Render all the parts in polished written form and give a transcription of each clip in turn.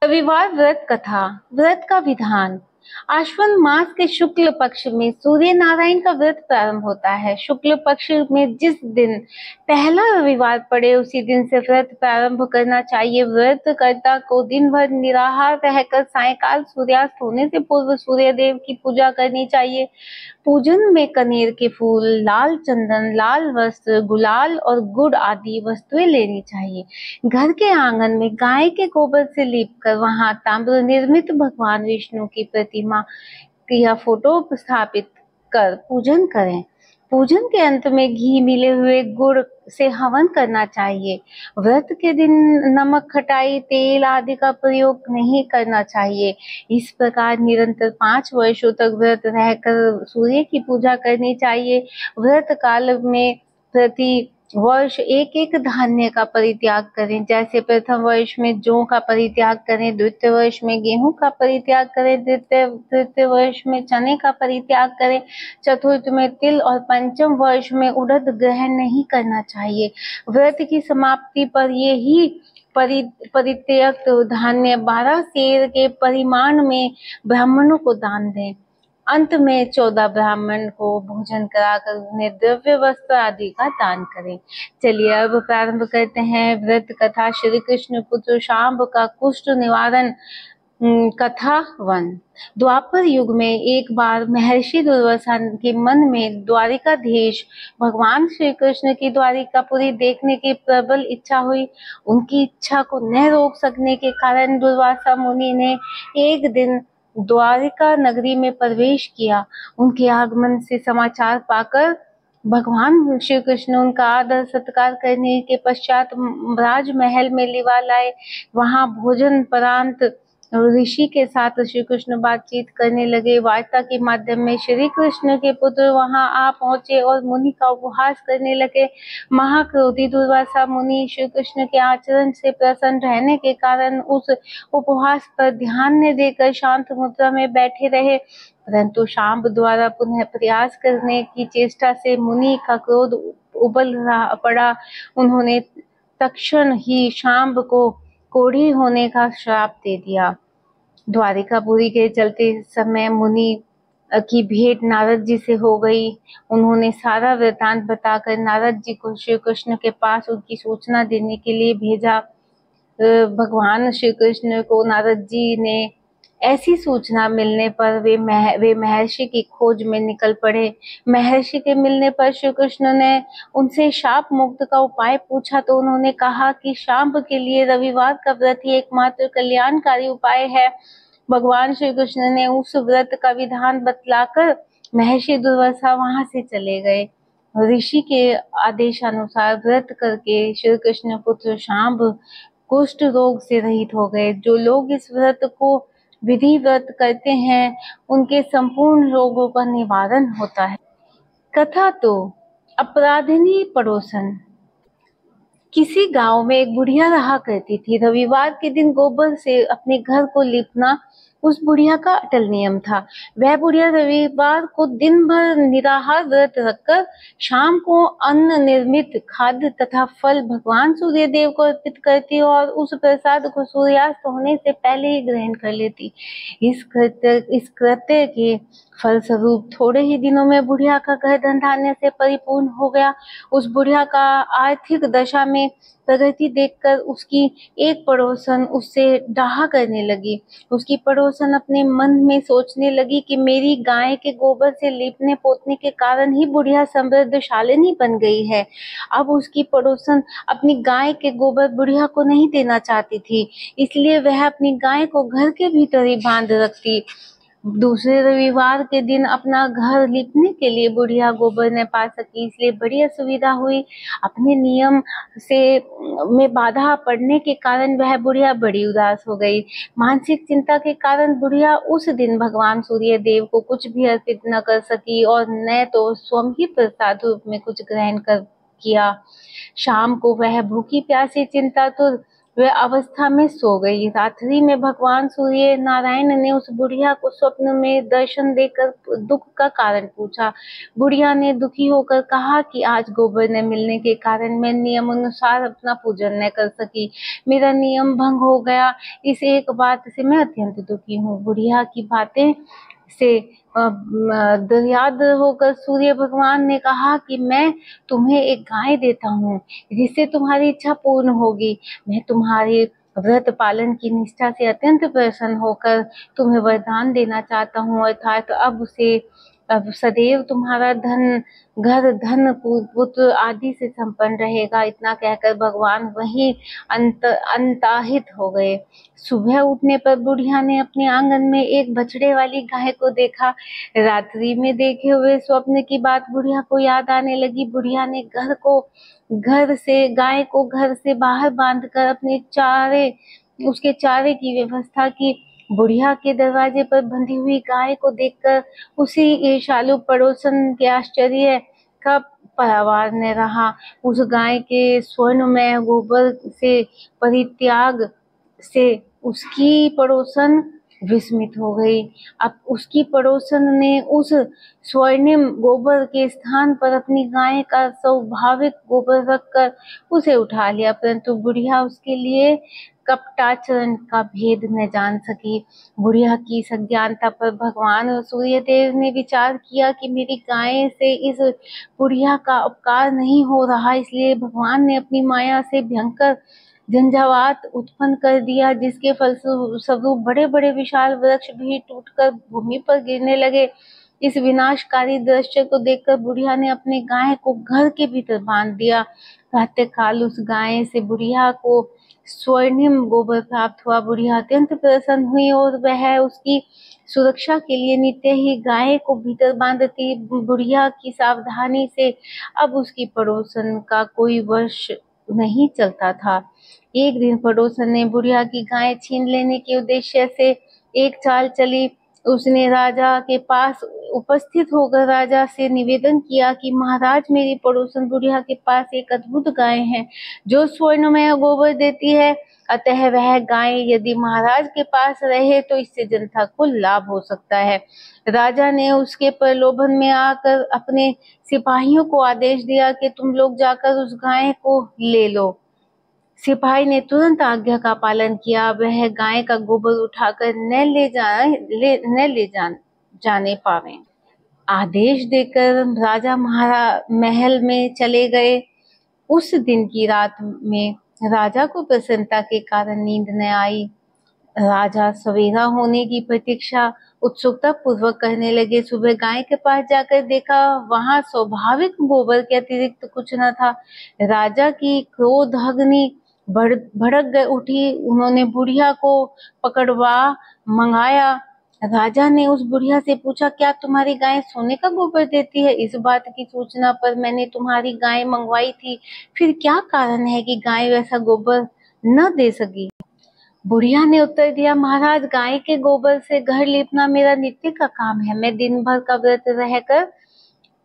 रविवार व्रत कथा। व्रत का विधान। आश्विन मास के शुक्ल पक्ष में सूर्य नारायण का व्रत प्रारंभ होता है। शुक्ल पक्ष में जिस दिन पहला रविवार पड़े उसी दिन से व्रत प्रारंभ करना चाहिए। व्रत कर्ता को दिन भर निराहार रहकर सायंकाल सूर्यास्त होने से पूर्व सूर्य देव की पूजा करनी चाहिए। पूजन में कनेर के फूल, लाल चंदन, लाल वस्त्र, गुलाल और गुड़ आदि वस्तुएं लेनी चाहिए। घर के आंगन में गाय के गोबर से लीपकर वहां ताम्र निर्मित भगवान विष्णु की प्रतिमा या फोटो स्थापित कर पूजन करें। पूजन के अंत में घी मिले हुए गुड़ से हवन करना चाहिए। व्रत के दिन नमक, खटाई, तेल आदि का प्रयोग नहीं करना चाहिए। इस प्रकार निरंतर 5 वर्षों तक व्रत रहकर सूर्य की पूजा करनी चाहिए। व्रत काल में प्रति वर्ष एक एक धान्य का परित्याग करें। जैसे प्रथम वर्ष में जौ का परित्याग करें, द्वितीय वर्ष में गेहूं का परित्याग करें, तृतीय वर्ष में चने का परित्याग करें, चतुर्थ में तिल और पंचम वर्ष में उड़द ग्रहण नहीं करना चाहिए। व्रत की समाप्ति पर ये ही परित्यक्त धान्य 12 सेर के परिमाण में ब्राह्मणों को दान दें। अंत में 14 ब्राह्मण को भोजन कराकर उन्हें द्रव्य, वस्त्र आदि का दान करें। चलिए अब प्रारंभ करते हैं व्रत कथा। श्री कृष्ण पुत्र शांब का कुष्ठ निवारण कथा 1। द्वापर युग में एक बार महर्षि दुर्वासा के मन में द्वारिकाधीश भगवान श्री कृष्ण की द्वारिकापुरी देखने की प्रबल इच्छा हुई। उनकी इच्छा को न रोक सकने के कारण दुर्वासा मुनि ने एक दिन द्वारिका नगरी में प्रवेश किया। उनके आगमन से समाचार पाकर भगवान श्री कृष्ण उनका आदर सत्कार करने के पश्चात राजमहल में लिवा लाए। वहां भोजन परांत ऋषि के साथ श्री कृष्ण बातचीत करने लगे। वार्ता के माध्यम में श्री कृष्ण के पुत्र वहां आ पहुंचे और मुनि का उपहास करने लगे। महाक्रोधी दुर्वासा मुनि श्री कृष्ण के आचरण से प्रसन्न रहने के कारण उस उपहास पर ध्यान न देकर शांत मुद्रा में बैठे रहे। परंतु शांब द्वारा पुनः प्रयास करने की चेष्टा से मुनि का क्रोध उबल पड़ा। उन्होंने तत्क्षण ही शांब को कोढ़ी होने का श्राप दे दिया। द्वारिकापुरी के चलते समय मुनि की भेंट नारद जी से हो गई। उन्होंने सारा वृतांत बताकर नारद जी को श्री कृष्ण के पास उनकी सूचना देने के लिए भेजा। भगवान श्री कृष्ण को नारद जी ने ऐसी सूचना मिलने पर वे महर्षि की खोज में निकल पड़े। महर्षि के मिलने पर श्री कृष्ण ने उनसे शाप मुक्त का उपाय पूछा तो उन्होंने कहा कि शांब के लिए रविवार का व्रत ही एकमात्र कल्याणकारी उपाय है। भगवान श्री कृष्ण ने उस व्रत का विधान बतलाकर महर्षि दुर्वासा वहां से चले गए। ऋषि के आदेशानुसार व्रत करके श्री कृष्ण पुत्र शांब कुष्ठ रोग से रहित हो गए। जो लोग इस व्रत को विधिवत करते हैं उनके संपूर्ण रोगों का निवारण होता है। कथा 2। अपराधिनी पड़ोसन। किसी गांव में एक बुढ़िया रहा करती थी। रविवार के दिन गोबर से अपने घर को लीपना उस बुढ़िया का अटल नियम था। वह बुढ़िया रविवार को दिन भर निराहार व्रत रखकर शाम को अन्न निर्मित खाद्य तथा फल भगवान सूर्य देव को अर्पित करती और उस प्रसाद को सूर्यास्त होने से पहले ही ग्रहण कर लेती। इस कृत्य के फलस्वरूप थोड़े ही दिनों में बुढ़िया का घर धन धान्य से परिपूर्ण हो गया। उस बुढ़िया का आर्थिक दशा में प्रगति देखकर उसकी एक पड़ोसन उससे डाहा करने लगी। उसकी पड़ोसन अपने मन में सोचने लगी कि मेरी गाय के गोबर से लीपने पोतने के कारण ही बुढ़िया समृद्धशालिनी बन गई है। अब उसकी पड़ोसन अपनी गाय के गोबर बुढ़िया को नहीं देना चाहती थी, इसलिए वह अपनी गाय को घर के भीतर ही बांध रखती। दूसरे रविवार के दिन अपना घर लिपने के लिए बुढ़िया गोबर न पा सकी, इसलिए बड़ी असुविधा हुई। अपने नियम से में बाधा पड़ने के कारण वह बुढ़िया बड़ी उदास हो गई। मानसिक चिंता के कारण बुढ़िया उस दिन भगवान सूर्य देव को कुछ भी अर्पित न कर सकी और न तो स्वयं ही प्रसाद रूप में कुछ ग्रहण कर किया। शाम को वह भूखी प्यासी चिंतातुर वह अवस्था में सो गई। रात्रि में भगवान सूर्य नारायण ने उस बुढ़िया को स्वप्न में दर्शन देकर दुख का कारण पूछा। बुढ़िया ने दुखी होकर कहा कि आज गोबर न मिलने के कारण मैं नियम अनुसार अपना पूजन न कर सकी, मेरा नियम भंग हो गया। इस एक बात से मैं अत्यंत दुखी हूँ। बुढ़िया की बातें से दर्याद होकर सूर्य भगवान ने कहा कि मैं तुम्हें एक गाय देता हूँ जिससे तुम्हारी इच्छा पूर्ण होगी। मैं तुम्हारे व्रत पालन की निष्ठा से अत्यंत प्रसन्न होकर तुम्हें वरदान देना चाहता हूँ, अर्थात अब सदैव तुम्हारा घर धन पुत्र आदि से संपन्न रहेगा। इतना कहकर भगवान वहीं अंतहित हो गए। सुबह उठने पर बुढ़िया ने अपने आंगन में एक बछड़े वाली गाय को देखा। रात्रि में देखे हुए स्वप्न की बात बुढ़िया को याद आने लगी। बुढ़िया ने गाय को घर से बाहर बांधकर उसके चारे की व्यवस्था की। बुढ़िया के दरवाजे पर बंधी हुई गाय को देखकर उसी ईर्ष्यालु पड़ोसन के आश्चर्य का परावार न रहा। उस गाय के स्वर्णमय गोबर से परित्याग से उसकी पड़ोसन विस्मित हो गई। अब उसकी पड़ोसन ने उस स्वर्णिम गोबर के स्थान पर अपनी गाय का स्वाभाविक गोबर रखकर उसे उठा लिया, परंतु बुढ़िया उसके लिए कपटाचरण का भेद न जान सकी। बुढ़िया की इस अज्ञानता पर भगवान सूर्यदेव ने विचार किया कि मेरी गाय से इस बुढ़िया का उपकार नहीं हो रहा, इसलिए भगवान ने अपनी माया से भयंकर झंझावात उत्पन्न कर दिया, जिसके फलस्वरूप बड़े बड़े विशाल वृक्ष भी टूटकर भूमि पर गिरने लगे। इस विनाशकारी दृश्य को देखकर बुढ़िया ने अपने गाय को घर के भीतर बांध दिया। प्रातःकाल उस गाय से बुढ़िया को स्वर्णिम गोबर प्राप्त हुआ। बुढ़िया अत्यंत प्रसन्न हुई और वह उसकी सुरक्षा के लिए नित्य ही गाय को भीतर बांधती। बुढ़िया की सावधानी से अब उसकी पड़ोसन का कोई वश नहीं चलता था। एक दिन पड़ोसन ने बुढ़िया की गाय छीन लेने के उद्देश्य से एक चाल चली। उसने राजा के पास उपस्थित होकर राजा से निवेदन किया कि महाराज, मेरी पड़ोसन बुढ़िया के पास एक अद्भुत गाय है जो स्वर्णमय गोबर देती है, अतः वह गाय यदि महाराज के पास रहे तो इससे जनता को लाभ हो सकता है। राजा ने उसके प्रलोभन में आकर अपने सिपाहियों को आदेश दिया कि तुम लोग जाकर उस गाय को ले लो। सिपाही ने तुरंत आज्ञा का पालन किया। वह गाय का गोबर उठाकर न ले जाने पावे आदेश देकर राजा महल में चले गए। उस दिन की रात में राजा को प्रसन्नता के कारण नींद न आई। राजा सवेरा होने की प्रतीक्षा उत्सुकता पूर्वक करने लगे। सुबह गाय के पास जाकर देखा, वहां स्वाभाविक गोबर के अतिरिक्त कुछ न था। राजा की क्रोधाग्नि भड़क उठी। उन्होंने बुढ़िया को पकड़वा मंगाया। राजा ने उस बुढ़िया से पूछा, क्या तुम्हारी गाय सोने का गोबर देती है? इस बात की सूचना पर मैंने तुम्हारी गाय मंगवाई थी, फिर क्या कारण है कि गाय वैसा गोबर न दे सकी? बुढ़िया ने उत्तर दिया, महाराज, गाय के गोबर से घर लीपना मेरा नित्य का काम है। मैं दिन भर का व्रत रहकर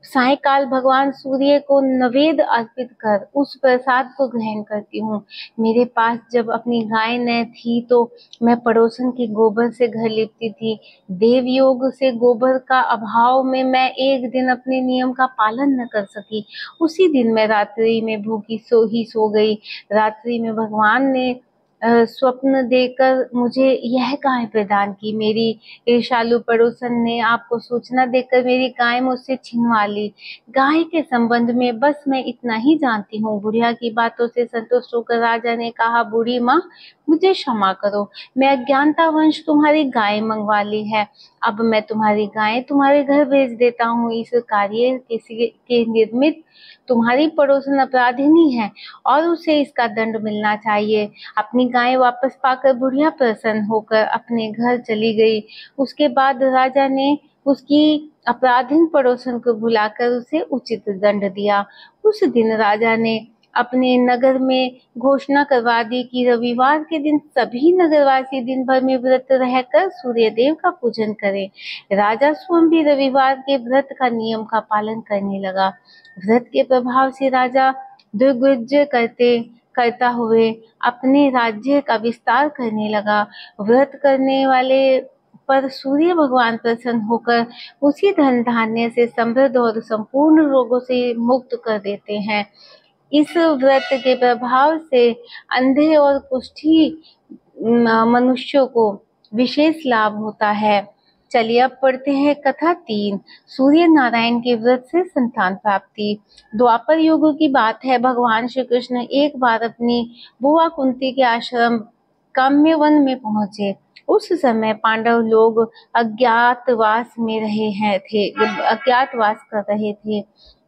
सायंकाल भगवान सूर्य को नैवेद्य अर्पित कर उस प्रसाद को ग्रहण करती हूँ। मेरे पास जब अपनी गाय न थी तो मैं पड़ोसन के गोबर से घर लिपती थी। देव योग से गोबर का अभाव में मैं एक दिन अपने नियम का पालन न कर सकी। उसी दिन मैं रात्रि में भूखी सो गई। रात्रि में भगवान ने स्वप्न देकर मुझे यह गाय प्रदान की। मेरी ईर्ष्यालु पड़ोसन ने आपको सूचना देकर मेरी गाय मुझसे छिनवा ली। गाय के संबंध में बस मैं इतना ही जानती हूँ। बुढ़िया की बातों से संतुष्ट होकर राजा ने कहा, बूढ़ी माँ, मुझे क्षमा करो, मैं अज्ञानतावश तुम्हारी गाय मंगवा ली है। अब मैं तुम्हारी गाय तुम्हारे घर भेज देता हूँ। इस कार्य के निर्मित तुम्हारी पड़ोसन अपराधिनी है और उसे इसका दंड मिलना चाहिए। अपनी गाय वापस पाकर बुढ़िया प्रसन्न होकर अपने घर चली गई। उसके बाद राजा ने उसकी अपराधीन पड़ोसन को बुलाकर उसे उचित दंड दिया। उस दिन राजा ने अपने नगर में घोषणा करवा दी कि रविवार के दिन सभी नगरवासी दिन भर में व्रत रहकर सूर्यदेव का पूजन करें। राजा स्वयं भी रविवार के व्रत का नियम का पालन करने लगा। व्रत के प्रभाव से राजा दुर्गुज्य करते करता हुए अपने राज्य का विस्तार करने लगा। व्रत करने वाले पर सूर्य भगवान प्रसन्न होकर उसी धन धान्य से समृद्ध और संपूर्ण रोगों से मुक्त कर देते हैं। इस व्रत के प्रभाव से अंधे और कुष्ठी मनुष्यों को विशेष लाभ होता है। चलिए अब पढ़ते हैं कथा 3, सूर्य नारायण के व्रत से संतान प्राप्ति। द्वापर युग की बात है। भगवान श्री कृष्ण एक बार अपनी बुआ कुंती के आश्रम काम्यवन में पहुंचे। उस समय पांडव लोग अज्ञातवास कर रहे थे।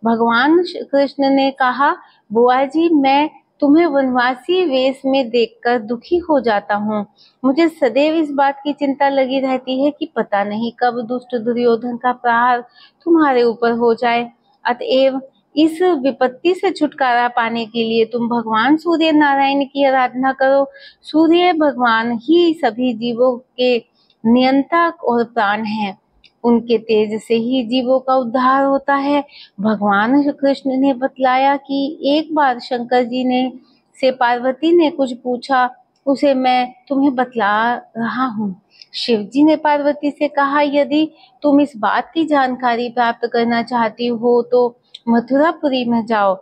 भगवान कृष्ण ने कहा, बुआ जी, मैं तुम्हें वनवासी वेश में देखकर दुखी हो जाता हूँ। मुझे सदैव इस बात की चिंता लगी रहती है कि पता नहीं कब दुष्ट दुर्योधन का प्रहार तुम्हारे ऊपर हो जाए। अतएव इस विपत्ति से छुटकारा पाने के लिए तुम भगवान सूर्य नारायण की आराधना करो। सूर्य भगवान ही सभी जीवों के नियंता और प्राण हैं। उनके तेज से ही जीवों का उद्धार होता है। भगवान कृष्ण ने बतलाया कि एक बार शंकर जी ने से पार्वती ने कुछ पूछा, उसे मैं तुम्हें बतला रहा हूँ। शिव जी ने पार्वती से कहा, यदि तुम इस बात की जानकारी प्राप्त करना चाहती हो तो मथुरापुरी में जाओ।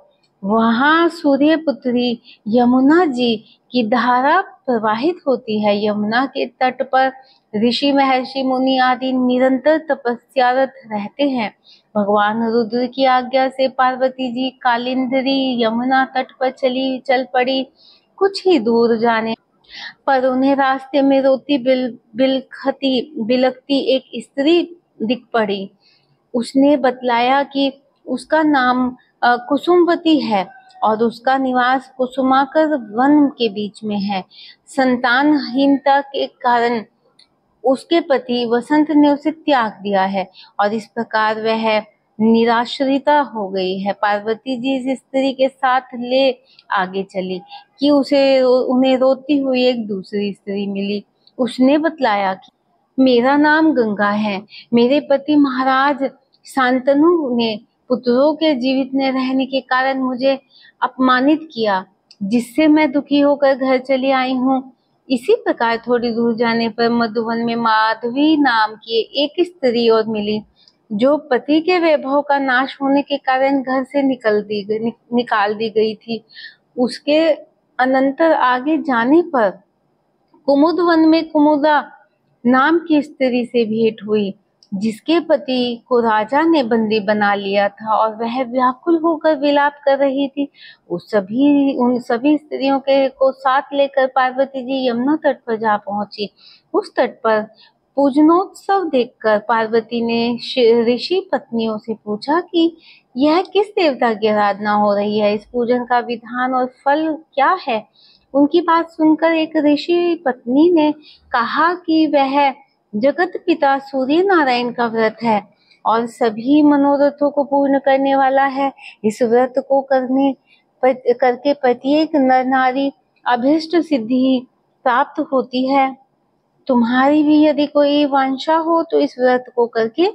वहाँ सूर्य पुत्री यमुना जी की धारा प्रवाहित होती है। यमुना के तट पर ऋषि महर्षि मुनि आदि निरंतर तपस्यारत रहते हैं। भगवान रुद्र की आज्ञा से पार्वती जी कालिंदी यमुना तट पर चल पड़ी। कुछ ही दूर जाने पर उन्हें रास्ते में रोती बिलखती एक स्त्री दिख पड़ी। उसने बतलाया कि उसका नाम कुसुमवती है और उसका निवास कुसुमाकर वन के बीच में है। संतानहीनता के कारण उसके पति वसंत ने उसे त्याग दिया है और इस प्रकार वह निराश्रिता हो गई है। पार्वती जी इस स्त्री के साथ ले आगे चली कि उन्हें रोती हुई एक दूसरी स्त्री मिली। उसने बतलाया कि मेरा नाम गंगा है। मेरे पति महाराज शांतनु ने पुत्रों के जीवित न रहने के कारण मुझे अपमानित किया, जिससे मैं दुखी होकर घर चली आई हूँ। इसी प्रकार थोड़ी दूर जाने पर मधुवन में माधवी नाम की एक स्त्री और मिली, जो पति के वैभव का नाश होने के कारण घर से निकाल दी गई थी। उसके अनंतर आगे जाने पर कुमुदवन में कुमुदा नाम की स्त्री से भेंट हुई, जिसके पति को राजा ने बंदी बना लिया था और वह व्याकुल होकर विलाप कर रही थी। उन सभी स्त्रियों को साथ लेकर पार्वती जी यमुना तट पर जा पहुंची। उस तट पर पूजनोत्सव देखकर पार्वती ने ऋषि पत्नियों से पूछा कि यह किस देवता की आराधना हो रही है, इस पूजन का विधान और फल क्या है। उनकी बात सुनकर एक ऋषि पत्नी ने कहा कि वह जगत पिता सूर्य नारायण का व्रत है और सभी मनोरथों को पूर्ण करने वाला है। इस व्रत को करके प्रत्येक नर नारी अभीष्ट सिद्धि प्राप्त होती है। तुम्हारी भी यदि कोई वांछा हो तो इस व्रत को करके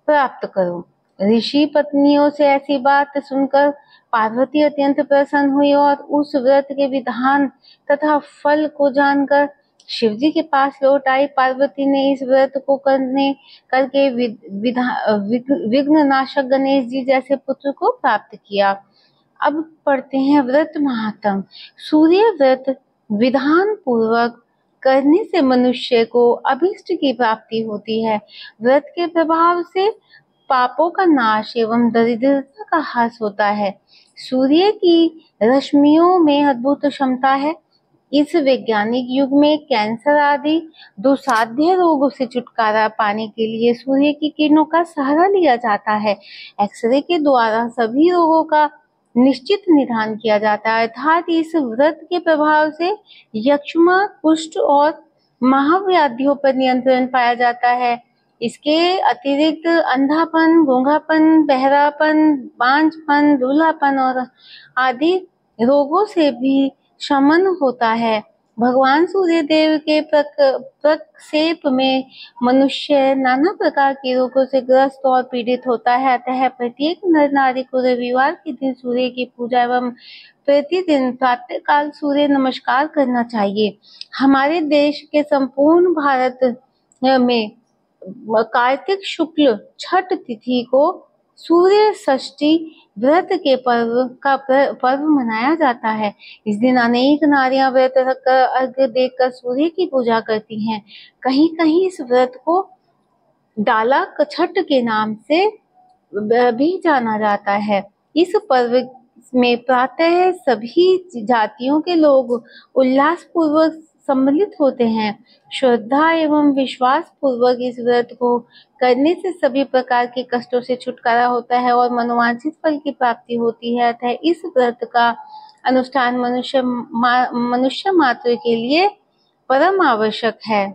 प्राप्त करो। ऋषि पत्नियों से ऐसी बात सुनकर पार्वती अत्यंत प्रसन्न हुई और उस व्रत के विधान तथा फल को जानकर शिव जी के पास लौट आई। पार्वती ने इस व्रत को करके विघ्न नाशक गणेश जी जैसे पुत्र को प्राप्त किया। अब पढ़ते हैं व्रत महात्म। सूर्य व्रत विधान पूर्वक करने से मनुष्य को अभीष्ट की प्राप्ति होती है। व्रत के प्रभाव से पापों का नाश एवं दरिद्रता का ह्रास होता है। सूर्य की रश्मियों में अद्भुत क्षमता है। इस वैज्ञानिक युग में कैंसर आदि दुस्साध्य रोगों से छुटकारा पाने के लिए सूर्य की किरणों का सहारा लिया जाता है। एक्सरे के द्वारा सभी रोगों का निश्चित निदान किया जाता है, अर्थात इस व्रत के प्रभाव से यक्ष्मा, कुष्ठ और महाव्याधियों पर नियंत्रण पाया जाता है। इसके अतिरिक्त अंधापन, गूंगापन, बहरापन, बांझपन, लूलापन और आदि रोगों से भी शमन होता है। भगवान सूर्य देव के प्रक्षेप में मनुष्य नाना प्रकार के रोगों से ग्रस्त और पीड़ित होता है। अतः प्रत्येक नर नारी को रविवार के दिन सूर्य की पूजा एवं प्रतिदिन प्रातः काल सूर्य नमस्कार करना चाहिए। हमारे देश के संपूर्ण भारत में कार्तिक शुक्ल छठ तिथि को सूर्य षष्ठी व्रत के पर्व मनाया जाता है। इस दिन अनेक नारियां व्रत रखकर अर्घ्य देकर सूर्य की पूजा करती हैं। कहीं कहीं इस व्रत को डाला छठ के नाम से भी जाना जाता है। इस पर्व में प्रातः सभी जातियों के लोग उल्लास पूर्वक सम्मिलित होते हैं। श्रद्धा एवं विश्वास पूर्वक इस व्रत को करने से सभी प्रकार के कष्टों से छुटकारा होता है और मनोवांछित फल की प्राप्ति होती है। अतः इस व्रत का अनुष्ठान मनुष्य मात्र के लिए परम आवश्यक है।